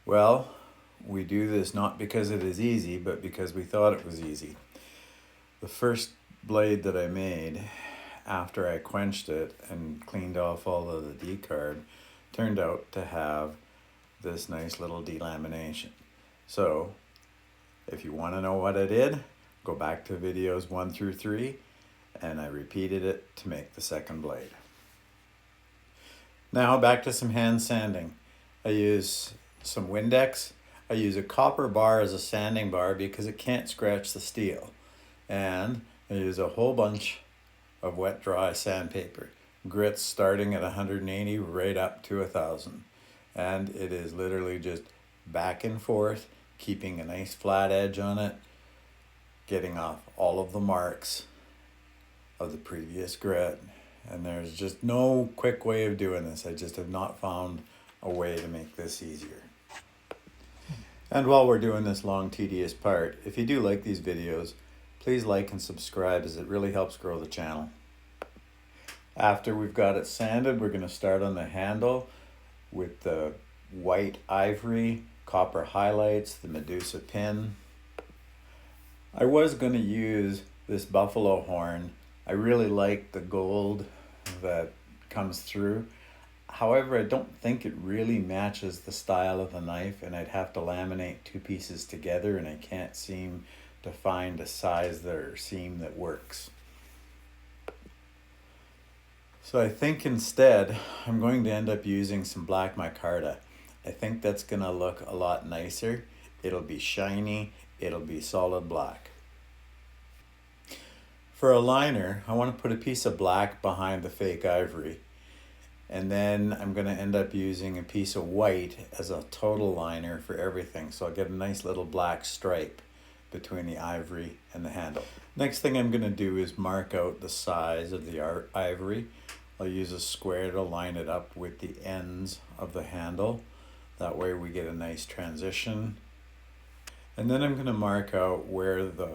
Well, we do this not because it is easy, but because we thought it was easy. The first blade that I made, after I quenched it and cleaned off all of the decard, turned out to have this nice little delamination. So, if you want to know what I did, go back to videos 1 through 3, and I repeated it to make the second blade. Now back to some hand sanding. I use some Windex. I use a copper bar as a sanding bar because it can't scratch the steel. And I use a whole bunch of wet dry sandpaper. Grits starting at 180 right up to 1,000. And it is literally just back and forth, keeping a nice flat edge on it, getting off all of the marks of the previous grit. And there's just no quick way of doing this. I just have not found a way to make this easier. And while we're doing this long, tedious part, if you do like these videos, please like and subscribe, as it really helps grow the channel. After we've got it sanded, we're going to start on the handle with the white ivory, copper highlights, the Medusa pin. I was going to use this buffalo horn. I really like the gold that comes through. However, I don't think it really matches the style of the knife, and I'd have to laminate two pieces together, and I can't seem to find a size or seam that works. So I think instead I'm going to end up using some black micarta. I think that's going to look a lot nicer. It'll be shiny, it'll be solid black. For a liner, I want to put a piece of black behind the fake ivory. And then I'm going to end up using a piece of white as a total liner for everything. So I'll get a nice little black stripe between the ivory and the handle. Next thing I'm going to do is mark out the size of the ivory. I'll use a square to line it up with the ends of the handle. That way we get a nice transition. And then I'm going to mark out where the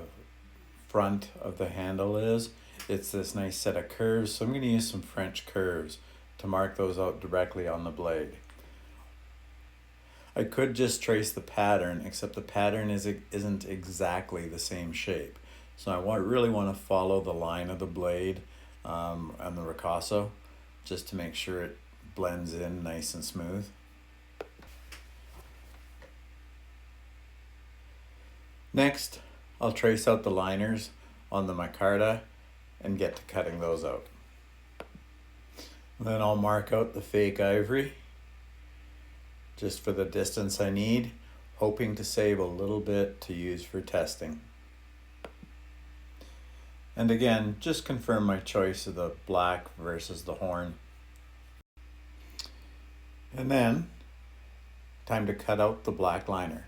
front of the handle is. It's this nice set of curves, so I'm going to use some French curves to mark those out directly on the blade. I could just trace the pattern, except the pattern isn't exactly the same shape. So I really want to follow the line of the blade and the ricasso, just to make sure it blends in nice and smooth. Next, I'll trace out the liners on the micarta and get to cutting those out. Then I'll mark out the fake ivory just for the distance I need, hoping to save a little bit to use for testing. And again, just confirm my choice of the black versus the horn. And then, time to cut out the black liner.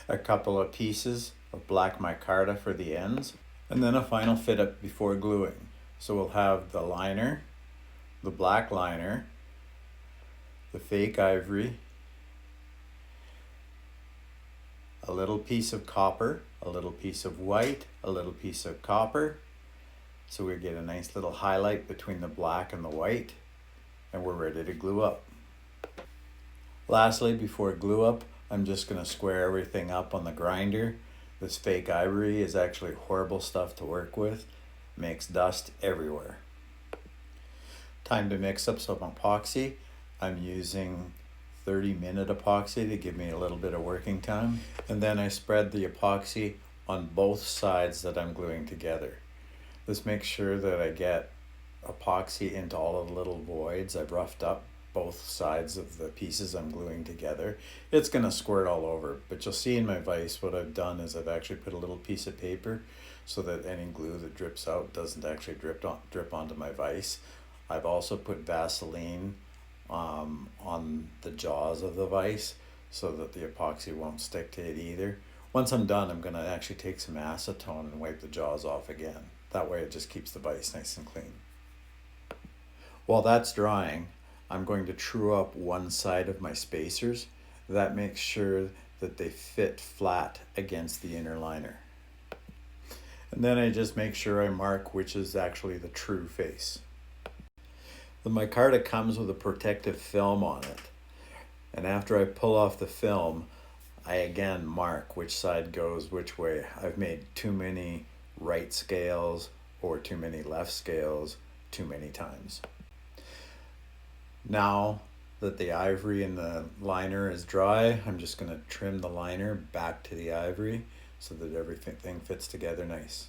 A couple of pieces of black micarta for the ends, and then a final fit up before gluing. So we'll have the liner, the black liner, the fake ivory, a little piece of copper, a little piece of white, a little piece of copper. So we get a nice little highlight between the black and the white, and we're ready to glue up. Lastly, before glue up, I'm just going to square everything up on the grinder. This fake ivory is actually horrible stuff to work with. Makes dust everywhere. Time to mix up some epoxy. I'm using 30-minute epoxy to give me a little bit of working time. And then I spread the epoxy on both sides that I'm gluing together. This makes sure that I get epoxy into all of the little voids. I've roughed up both sides of the pieces I'm gluing together. It's going to squirt all over, but you'll see in my vise what I've done is I've actually put a little piece of paper so that any glue that drips out doesn't actually drip onto my vise. I've also put Vaseline on the jaws of the vise so that the epoxy won't stick to it either. Once I'm done, I'm going to actually take some acetone and wipe the jaws off again. That way it just keeps the vise nice and clean. While that's drying, I'm going to true up one side of my spacers. That makes sure that they fit flat against the inner liner. And then I just make sure I mark which is actually the true face. The micarta comes with a protective film on it. And after I pull off the film, I again mark which side goes which way. I've made too many right scales or too many left scales too many times. Now that the ivory in the liner is dry, I'm just going to trim the liner back to the ivory so that everything fits together nice.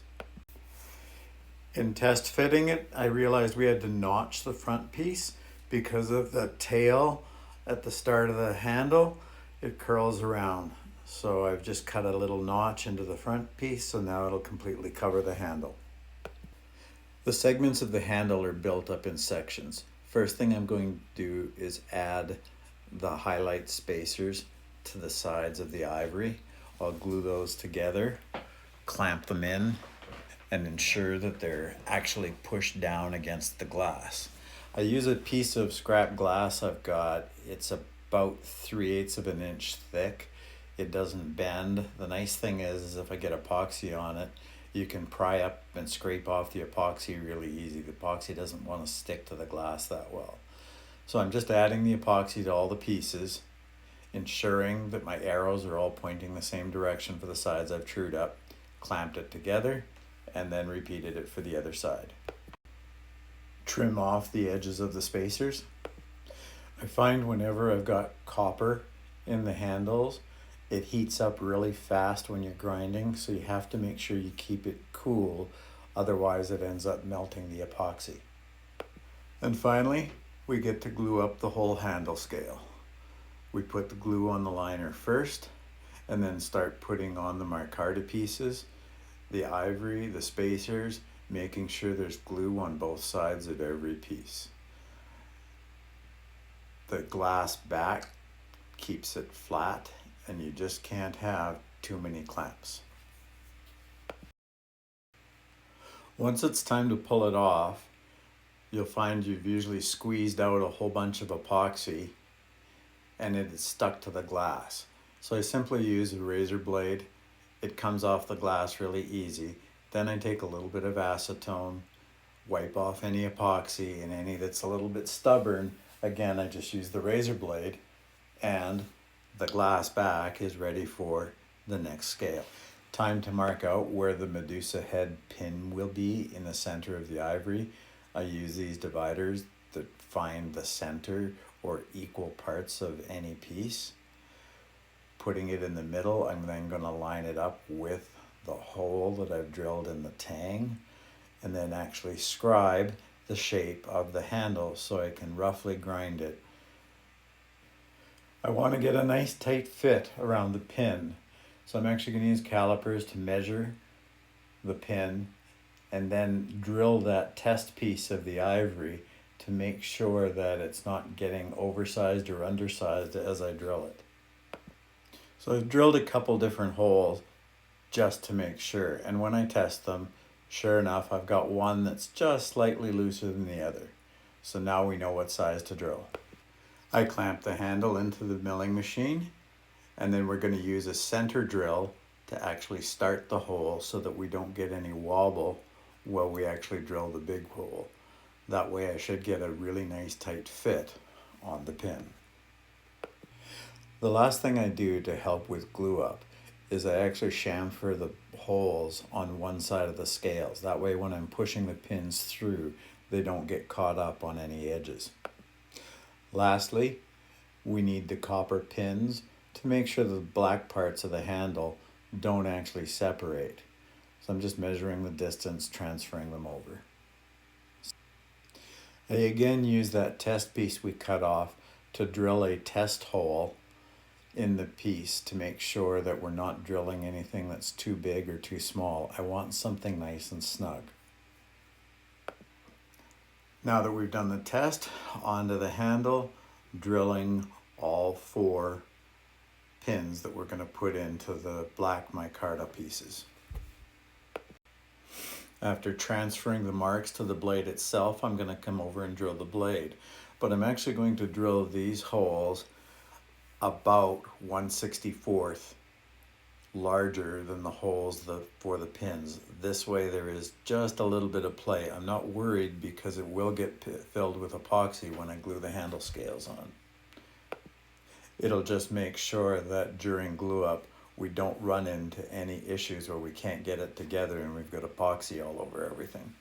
In test fitting it, I realized we had to notch the front piece because of the tail at the start of the handle. It curls around. So I've just cut a little notch into the front piece, so now it'll completely cover the handle. The segments of the handle are built up in sections. First thing I'm going to do is add the highlight spacers to the sides of the ivory. I'll glue those together, clamp them in, and ensure that they're actually pushed down against the glass. I use a piece of scrap glass I've got. It's about 3/8 of an inch thick. It doesn't bend. The nice thing is if I get epoxy on it, you can pry up and scrape off the epoxy really easy. The epoxy doesn't want to stick to the glass that well. So I'm just adding the epoxy to all the pieces, ensuring that my arrows are all pointing the same direction for the sides I've trued up, clamped it together, and then repeated it for the other side. Trim off the edges of the spacers. I find whenever I've got copper in the handles, it heats up really fast when you're grinding, so you have to make sure you keep it cool, otherwise it ends up melting the epoxy. And finally, we get to glue up the whole handle scale. We put the glue on the liner first, and then start putting on the micarta pieces, the ivory, the spacers, making sure there's glue on both sides of every piece. The glass back keeps it flat, and you just can't have too many clamps. Once it's time to pull it off, you'll find you've usually squeezed out a whole bunch of epoxy and it is stuck to the glass. So I simply use a razor blade. It comes off the glass really easy. Then I take a little bit of acetone, wipe off any epoxy, and any that's a little bit stubborn, again, I just use the razor blade, and the glass back is ready for the next scale. Time to mark out where the Medusa head pin will be in the center of the ivory. I use these dividers that find the center or equal parts of any piece. Putting it in the middle, I'm then going to line it up with the hole that I've drilled in the tang, and then actually scribe the shape of the handle so I can roughly grind it. I want to get a nice tight fit around the pin, so I'm actually going to use calipers to measure the pin and then drill that test piece of the ivory to make sure that it's not getting oversized or undersized as I drill it. So I've drilled a couple different holes just to make sure, and when I test them, sure enough, I've got one that's just slightly looser than the other. So now we know what size to drill. I clamp the handle into the milling machine, and then we're going to use a center drill to actually start the hole so that we don't get any wobble while we actually drill the big hole. That way I should get a really nice tight fit on the pin. The last thing I do to help with glue up is I actually chamfer the holes on one side of the scales. That way when I'm pushing the pins through, they don't get caught up on any edges. Lastly, we need the copper pins to make sure the black parts of the handle don't actually separate. So I'm just measuring the distance, transferring them over. I again use that test piece we cut off to drill a test hole in the piece to make sure that we're not drilling anything that's too big or too small. I want something nice and snug. Now that we've done the test, onto the handle, drilling all 4 pins that we're going to put into the black micarta pieces. After transferring the marks to the blade itself, I'm going to come over and drill the blade. But I'm actually going to drill these holes about 1/64 larger than the holes for the pins. This way there is just a little bit of play. I'm not worried because it will get filled with epoxy when I glue the handle scales on. It'll just make sure that during glue up, we don't run into any issues where we can't get it together and we've got epoxy all over everything.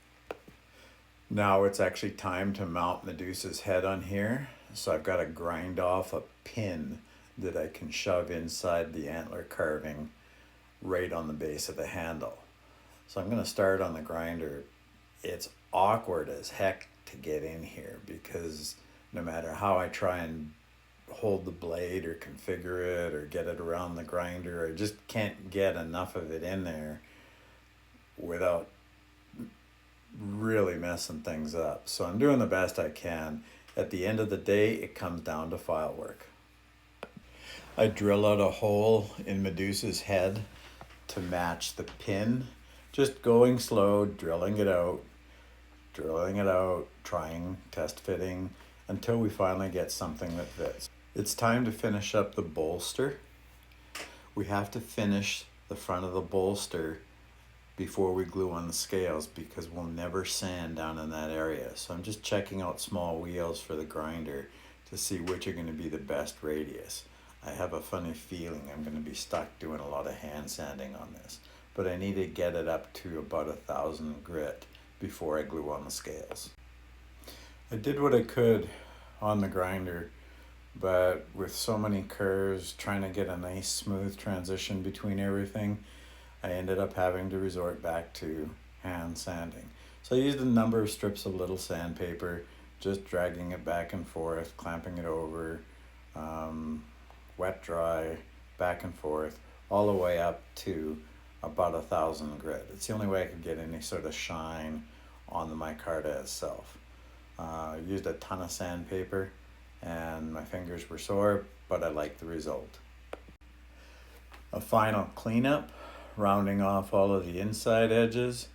Now it's actually time to mount Medusa's head on here. So I've got to grind off a pin that I can shove inside the antler carving right on the base of the handle. So I'm going to start on the grinder. It's awkward as heck to get in here because no matter how I try and hold the blade or configure it or get it around the grinder, I just can't get enough of it in there without really messing things up. So I'm doing the best I can. At the end of the day, it comes down to file work. I drill out a hole in Medusa's head to match the pin, just going slow, drilling it out, trying, test fitting, until we finally get something that fits. It's time to finish up the bolster. We have to finish the front of the bolster before we glue on the scales because we'll never sand down in that area. So I'm just checking out small wheels for the grinder to see which are going to be the best radius. I have a funny feeling I'm going to be stuck doing a lot of hand sanding on this, but I need to get it up to about 1,000 grit before I glue on the scales. I did what I could on the grinder, but with so many curves, trying to get a nice smooth transition between everything, I ended up having to resort back to hand sanding. So I used a number of strips of little sandpaper, just dragging it back and forth, clamping it over, wet, dry, back and forth, all the way up to about 1,000 grit. It's the only way I could get any sort of shine on the micarta itself. I used a ton of sandpaper and my fingers were sore, but I liked the result. A final cleanup, rounding off all of the inside edges,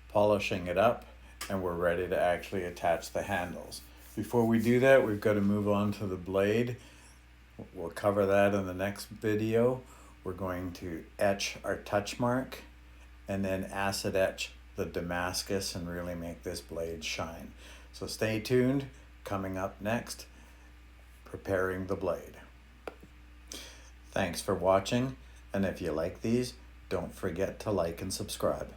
polishing it up, and we're ready to actually attach the handles. Before we do that, we've got to move on to the blade. We'll cover that in the next video. We're going to etch our touch mark and then acid etch the Damascus and really make this blade shine. So stay tuned. Coming up next, preparing the blade. Thanks for watching, and if you like these, don't forget to like and subscribe.